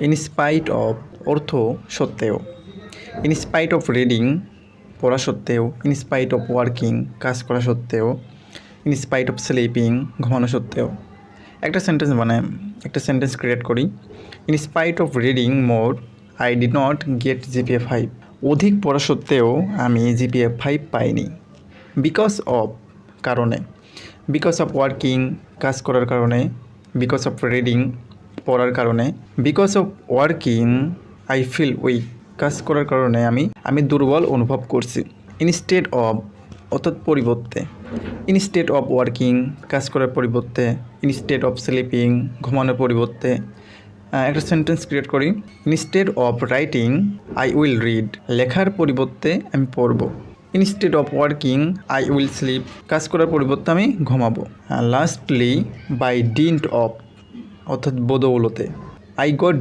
In spite of অর্থ সত্ত্বেও। In spite of reading পড়া সত্ত্বেও। ইন স্পাইট অফ ওয়ার্কিং কাজ করা সত্ত্বেও। ইন স্পাইট অফ স্লিপিং ঘুমানো সত্ত্বেও। একটা সেন্টেন্স ক্রিয়েট করি। In spite of reading more I did not get GPA 5। অধিক পড়া সত্ত্বেও আমি জিপিএ 5 পাইনি। বিকজ অফ কারণে। বিকজ অফ ওয়ার্কিং কাজ করার কারণে। বিকজ অফ রিডিং পড়ার কারণে। Because of working I feel weak কাজ করার কারণে আমি দুর্বল অনুভব করছি। ইনস্টেড অফ অর্থাৎ পরিবর্তে। ইনস্টেড অফ ওয়ার্কিং কাজ করার পরিবর্তে। ইনস্টেড অফ স্লিপিং ঘুমানোর পরিবর্তে। একটা সেন্টেন্স ক্রিয়েট করি। Instead of writing I will read লেখার পরিবর্তে আমি পড়ব। Instead of working I will slip কাজ করার পরিবর্তে আমি ঘুমাবো। লাস্টলি বাই ডিন্ট অফ অর্থাৎ বদৌলতে। I got